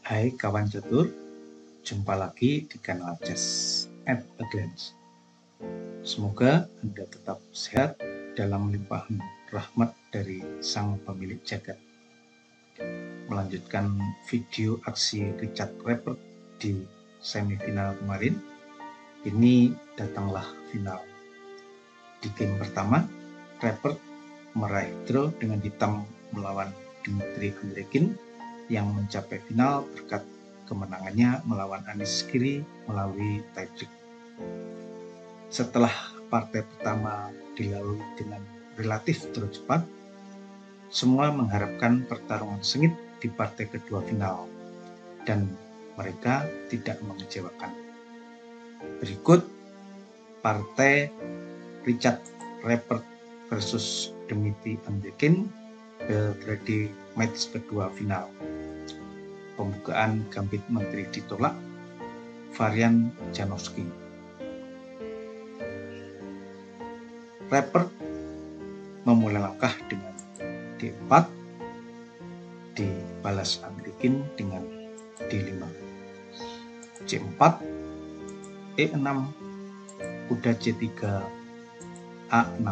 Hai kawan catur, jumpa lagi di kanal Chess at a Glance. Semoga Anda tetap sehat dalam limpahan rahmat dari Sang Pemilik Jagat. Melanjutkan video aksi Richard Rappert di semifinal kemarin, ini datanglah final. Di game pertama, Rappert meraih draw dengan hitam melawan Dmitry Andrekin yang mencapai final berkat kemenangannya melawan Anish Giri melalui tie-break. Setelah partai pertama dilalui dengan relatif draw cepat, semua mengharapkan pertarungan sengit di partai kedua final, dan mereka tidak mengecewakan. Berikut partai Richard Rappert versus Dmitry Andrekin Belgrade match kedua final. Pembukaan gambit menteri ditolak, varian Janowski. Rappert memulai langkah dengan D4, dibalas Andrekin dengan D5, C4, E6, kuda C3, A6.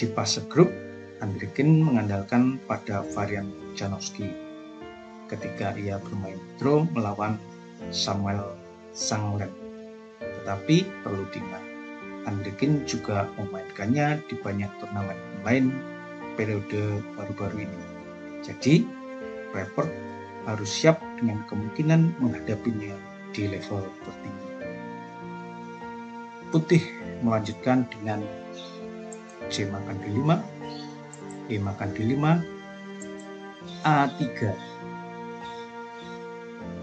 Di fase grup, Andrekin mengandalkan pada varian Janowski ketika ia bermain draw melawan Samuel Sanglen. Tetapi perlu diingat, Andrekin juga memainkannya di banyak turnamen lain periode baru-baru ini. Jadi, Rappert harus siap dengan kemungkinan menghadapinya di level tertinggi. Putih melanjutkan dengan C makan D5, E makan D5, A3.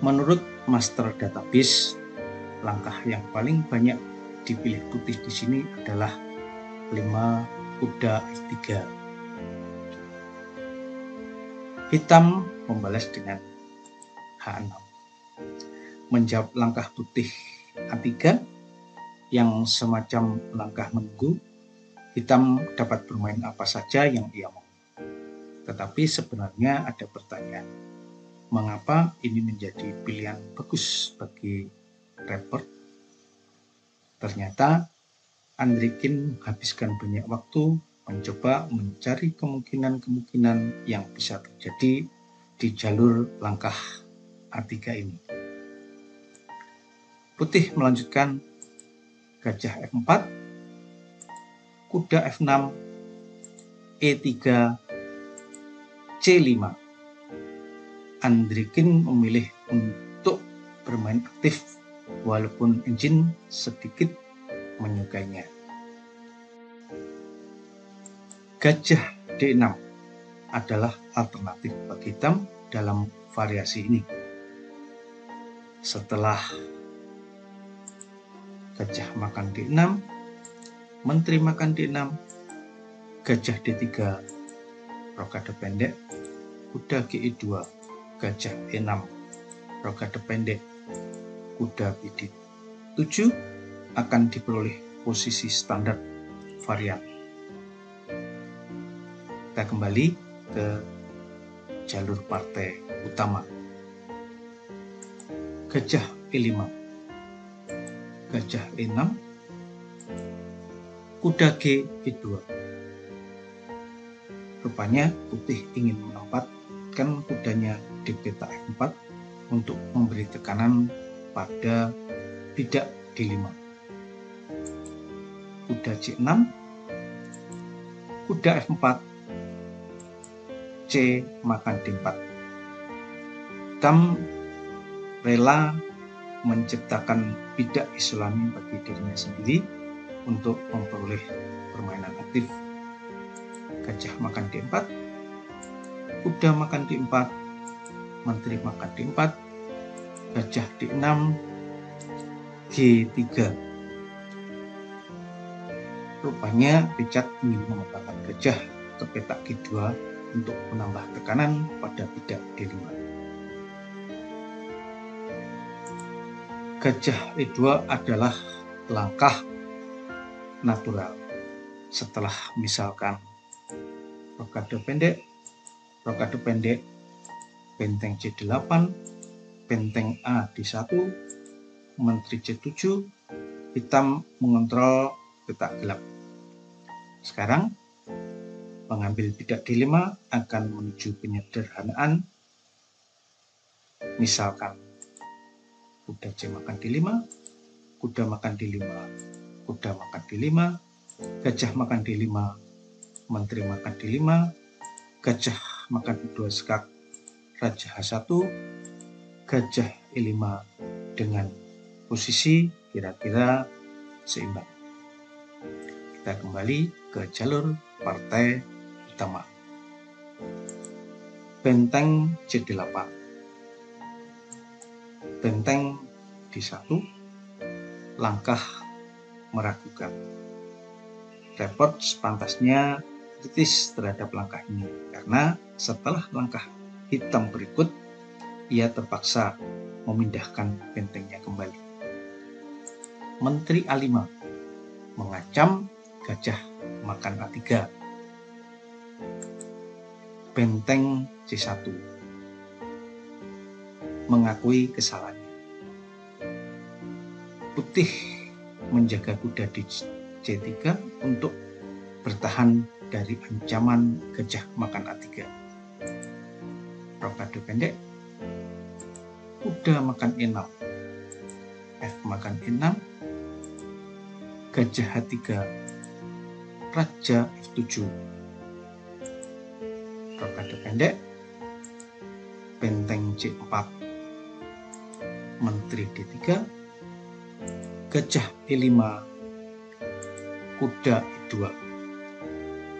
Menurut Master Database, langkah yang paling banyak dipilih putih di sini adalah 5 kuda F3. Hitam membalas dengan H6. Menjawab langkah putih A3 yang semacam langkah menunggu, hitam dapat bermain apa saja yang ia mau. Tetapi sebenarnya ada pertanyaan, mengapa ini menjadi pilihan bagus bagi Rappert? Ternyata Andrekin menghabiskan banyak waktu mencoba mencari kemungkinan-kemungkinan yang bisa terjadi di jalur langkah A3 ini. Putih melanjutkan gajah F4, kuda F6, E3, C5. Andrekin memilih untuk bermain aktif walaupun engine sedikit menyukainya. Gajah D6 adalah alternatif bagi hitam dalam variasi ini. Setelah gajah makan D6, menteri makan D6, gajah D3, rokade pendek, kuda Ge2, gajah E6, rokade pendek, kuda BD7 akan diperoleh posisi standar varian. Kita kembali ke jalur partai utama. Gajah E5, gajah E6, kuda Ge2. Rupanya putih ingin menempatkan kudanya di peta F4 untuk memberi tekanan pada bidak D5. Kuda C6, kuda F4, C makan D4. Hitam rela menciptakan bidak isolasi bagi dirinya sendiri untuk memperoleh permainan aktif. Gajah makan D4, kuda makan D4, menteri makan D4, gajah D6, G3. Rupanya Richard ingin mengembangkan gajah ke petak G2 untuk menambah tekanan pada bidak D5. Gajah E2 adalah langkah natural. Setelah misalkan rokade pendek, benteng C8, benteng A D1, menteri C7, hitam mengontrol peta gelap. Sekarang pengambil bidak D5 akan menuju penyederhanaan. Misalkan kuda C makan D5, kuda makan D5, kuda makan D5, gajah makan D5, menteri makan D5, gajah makan E2 skak, raja H1, gajah E5 dengan posisi kira-kira seimbang. Kita kembali ke jalur partai utama. Benteng C8, benteng D1, langkah meragukan. Repot sepantasnya kritis terhadap langkah ini, karena setelah langkah hitam berikut, ia terpaksa memindahkan bentengnya kembali. Menteri A5 mengancam gajah makan A3. Benteng C1 mengakui kesalahannya. Putih menjaga kuda di C3 untuk bertahan dari ancaman gajah makan A3. Rokade pendek, kuda makan E6, F makan E6, gajah H3, raja F7. Rokade pendek, benteng C4, menteri D3, gajah E5, kuda E2.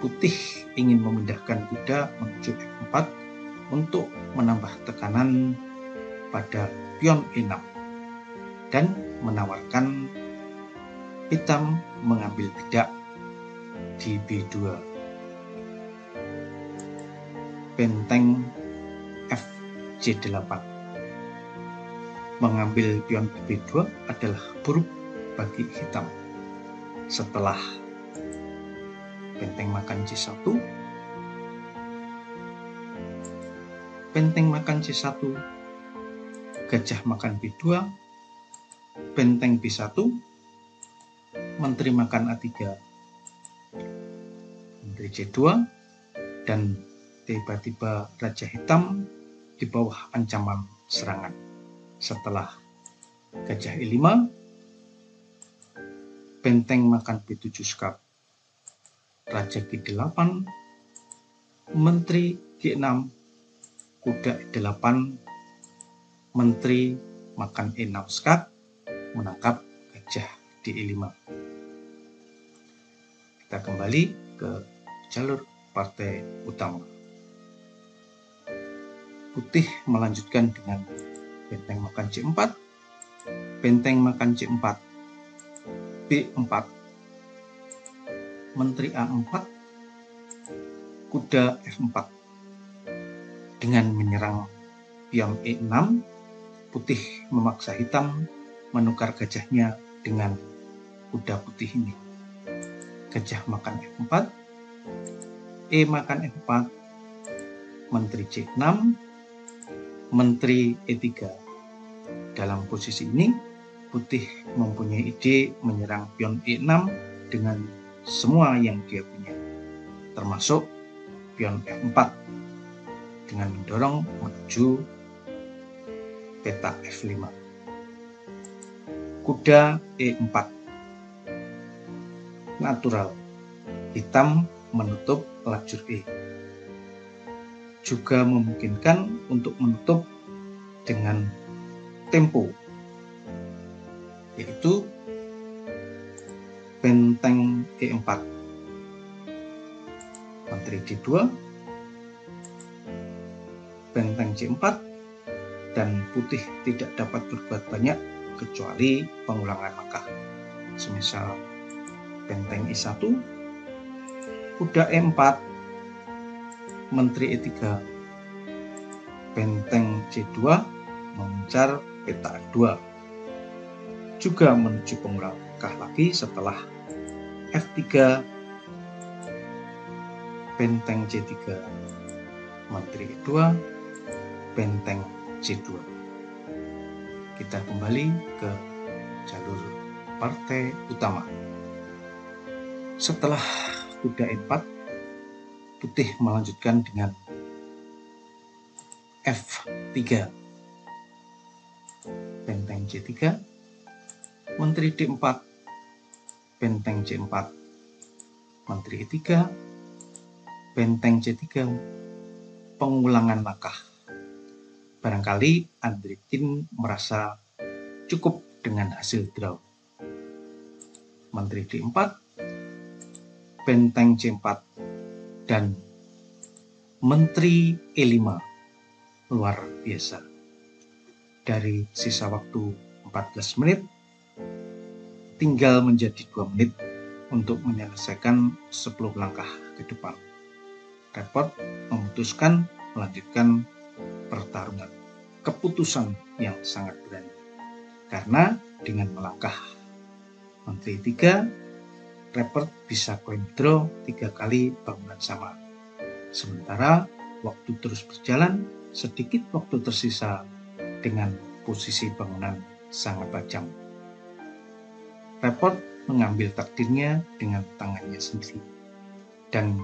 Putih ingin memindahkan kuda menuju F4 untuk menambah tekanan pada pion E6 dan menawarkan hitam mengambil bidak di B2. Benteng F C8 mengambil pion B2 adalah buruk bagi hitam. Setelah benteng makan C1, benteng makan C1, gajah makan B2, benteng B1, menteri makan A3, menteri C2, dan tiba-tiba raja hitam di bawah ancaman serangan. Setelah gajah E5, benteng makan B7 skak, raja G8, menteri G6, kuda E8, menteri makan E6 skak, menangkap gajah di E5. Kita kembali ke jalur partai utama. Putih melanjutkan dengan benteng makan C4, benteng makan C4, B4, menteri A4, kuda F4. Dengan menyerang pion E6, putih memaksa hitam menukar gajahnya dengan kuda putih ini. Gajah makan F4, E makan F4, menteri C6, menteri E3. Dalam posisi ini, putih mempunyai ide menyerang pion E6 dengan semua yang dia punya, termasuk pion F4, dengan mendorong menuju peta F5. Kuda E4. Natural, hitam menutup lajur E. Juga memungkinkan untuk menutup dengan tempo, yaitu benteng E4, menteri D2, benteng C4, dan putih tidak dapat berbuat banyak kecuali pengulangan langkah. Semisal benteng E1, kuda E4, menteri E3, benteng C2 mengincar peta E2. Juga menuju pengulangan langkah lagi setelah F3, benteng C3, menteri E2, benteng C2. Kita kembali ke jalur partai utama. Setelah kuda E4, putih melanjutkan dengan F3, benteng C3, menteri D4, benteng C4, menteri E3, benteng C3, pengulangan langkah. Barangkali Andrikin merasa cukup dengan hasil draw. Menteri D4, benteng C4, dan menteri E5. Luar biasa. Dari sisa waktu 14 menit, tinggal menjadi 2 menit untuk menyelesaikan 10 langkah ke depan. Report memutuskan melanjutkan pertarungan. Keputusan yang sangat berani. Karena dengan melangkah menteri 3, Report bisa coin draw 3 kali bangunan sama. Sementara waktu terus berjalan, sedikit waktu tersisa dengan posisi bangunan sangat tajam. Report mengambil takdirnya dengan tangannya sendiri. Dan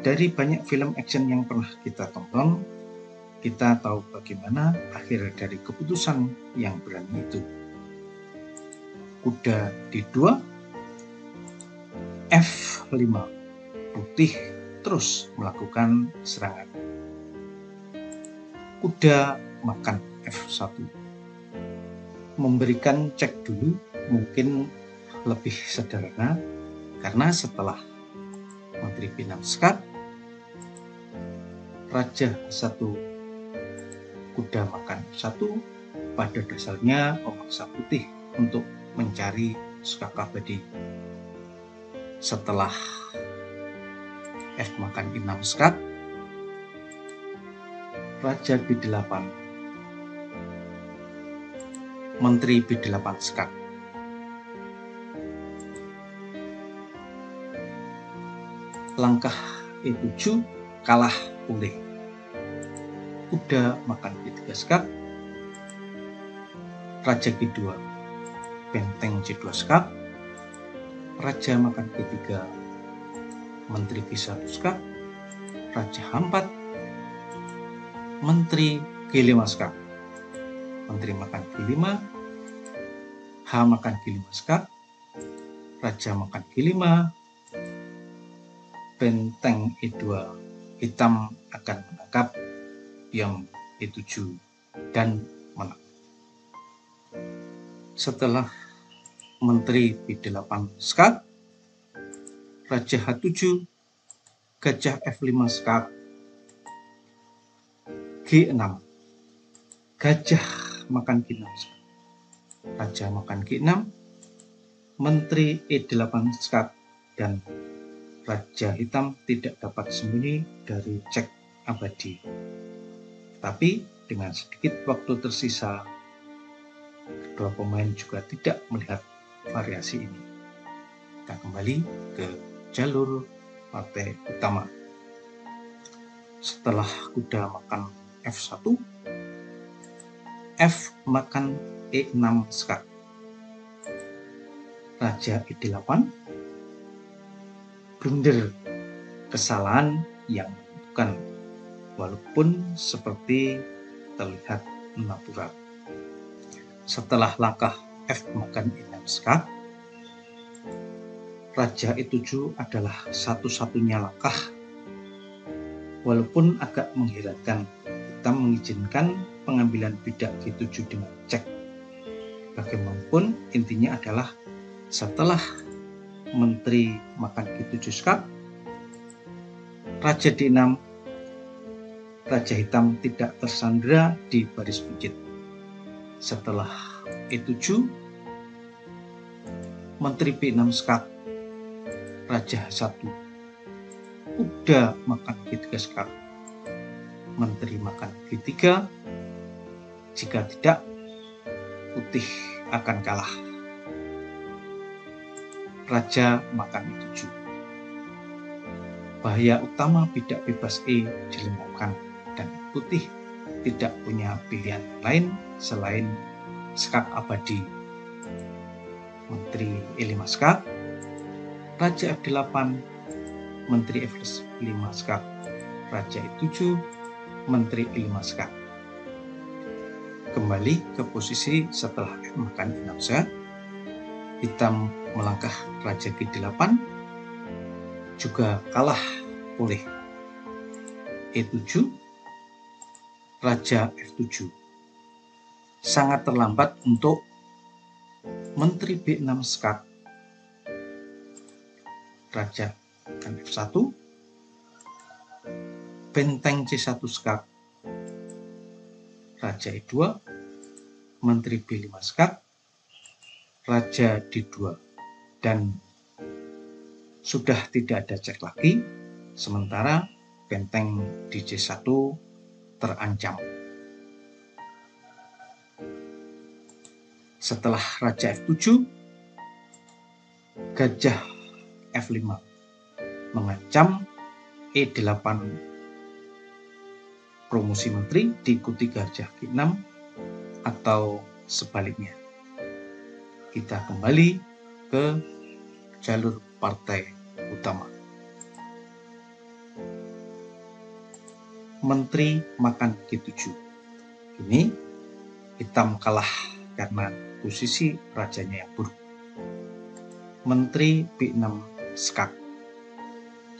dari banyak film action yang pernah kita tonton, kita tahu bagaimana akhir dari keputusan yang berani itu. Kuda D2, F5, putih terus melakukan serangan. Kuda makan F1, memberikan cek dulu mungkin lebih sederhana, karena setelah menteri P6 skat, Raja 1, kuda makan F1, pada dasarnya memaksa putih untuk mencari skak abadi. Setelah F makan I6 skat, Raja B8, menteri B8 skat. Langkah E7 kalah pulih. Kuda makan B3 skat, Raja G2, benteng C2 skat, Raja makan G3, menteri G1 skat, Raja H4, menteri G5 skat, menteri makan G5, H makan G5 skat, Raja makan G5, benteng E2, hitam akan menangkap pion E7 dan menang. Setelah menteri B8 skat, Raja H7, gajah F5 skat, G6, gajah makan G6 skat, Raja makan G6, menteri E8 skat, dan Raja hitam tidak dapat sembunyi dari cek abadi. Tapi dengan sedikit waktu tersisa, kedua pemain juga tidak melihat variasi ini. Kita kembali ke jalur partai utama. Setelah kuda makan F1, F makan E6 skat, Raja E8, blunder, kesalahan yang menentukan, walaupun seperti terlihat natural. Setelah langkah F makan E6 skat, Raja E7 adalah satu-satunya langkah. Walaupun agak mengherankan, kita mengizinkan pengambilan bidak G7 dengan cek. Bagaimanapun intinya adalah setelah menteri makan G7 skat, Raja D6, Raja hitam tidak tersandera di baris bukit. Setelah E7, menteri B6 skat, Raja H1, kuda makan G3 skat, menteri makan G3, jika tidak, putih akan kalah. Raja makan E7. Bahaya utama bidak bebas E dilengkapkan dan putih tidak punya pilihan lain selain skak abadi. Menteri E5 skak, Raja F8, Menteri F5 skak, Raja E7, Menteri E5 skak. Kembali ke posisi setelah F makan E6 skak, hitam melangkah Raja G8, juga kalah oleh E7, Raja F7. Sangat terlambat untuk Menteri B6 skak, Raja akan F1, benteng C1 skak, Raja E2, Menteri B5 skak, Raja D2, dan sudah tidak ada cek lagi, sementara benteng di C1 terancam. Setelah Raja F7, Gajah F5 mengancam E8 promosi menteri diikuti Gajah G6 atau sebaliknya. Kita kembali ke jalur partai utama. Menteri makan G7. Ini hitam kalah karena posisi rajanya yang buruk. Menteri B6 skak.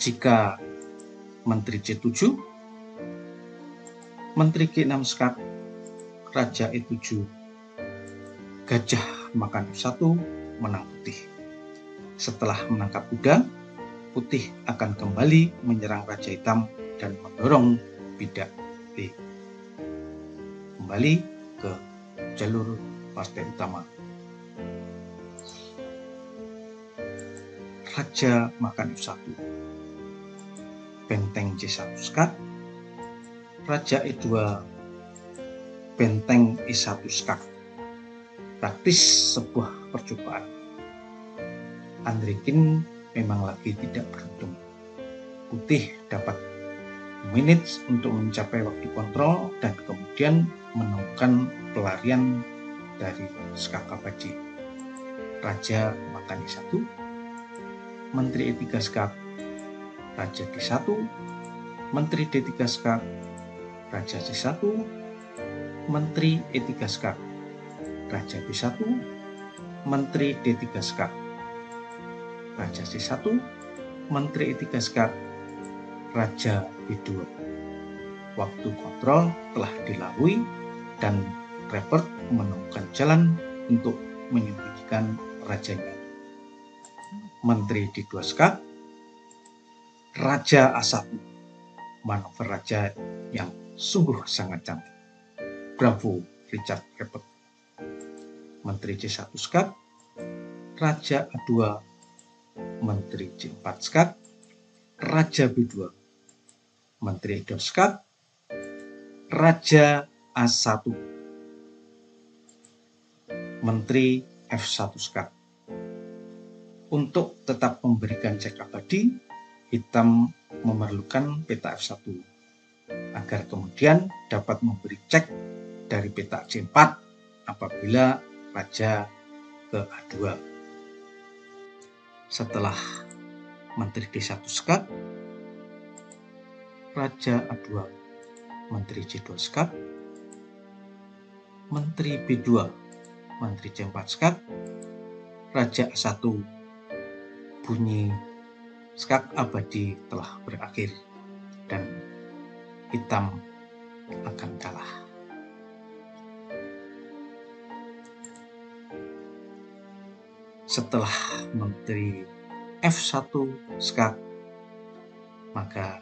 Jika Menteri C7, Menteri G6 skak, Raja E7, Gajah makan F1, menang putih. Setelah menangkap kuda, putih akan kembali menyerang Raja Hitam dan mendorong bidak B. Kembali ke jalur partai utama. Raja makan F1, benteng C1 skak, Raja E2, benteng E1 skak. Praktis sebuah percobaan. Andrikin memang lagi tidak beruntung. Putih dapat manage untuk mencapai waktu kontrol dan kemudian menemukan pelarian dari skak abadi. Raja makan E1, Menteri E3 skak, Raja D1, Menteri D3 skak, Raja C1, Menteri E3 skak, Raja B1, Menteri D3 skak, Raja C1, Menteri E3 skak, Raja B2. Waktu kontrol telah dilalui dan Repert menemukan jalan untuk menyembunyikan rajanya. Menteri D2 skak, Raja A1, manuver raja yang sungguh sangat cantik. Bravo Richard Repert. Menteri C1 skak, Raja A2, Menteri C4 skak, Raja B2, Menteri E2 skak, Raja A1, Menteri F1 skak. Untuk tetap memberikan cek abadi, hitam memerlukan peta F1 agar kemudian dapat memberi cek dari peta C4 apabila Raja ke A2. Setelah Menteri D1 skak, Raja A2, Menteri C2 skak, Menteri B2, Menteri C4 skak, Raja A1, bunyi skak abadi telah berakhir dan hitam akan kalah. Setelah Menteri F1 skak, maka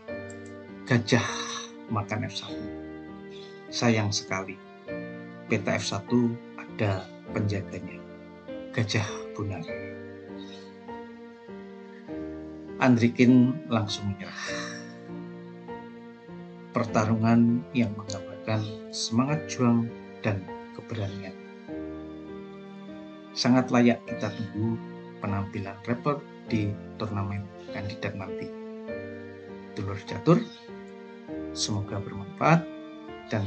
Gajah makan F1. Sayang sekali, peta F1 ada penjaganya, Gajah Bunar. Andrikin langsung menyerah. Pertarungan yang menggambarkan semangat juang dan keberanian. Sangat layak kita tunggu penampilan Repert di turnamen kandidat nanti. Dulur catur, semoga bermanfaat dan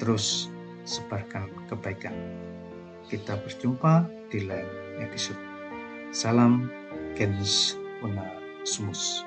terus sebarkan kebaikan. Kita berjumpa di lain episode. Salam Genus Una Sumus.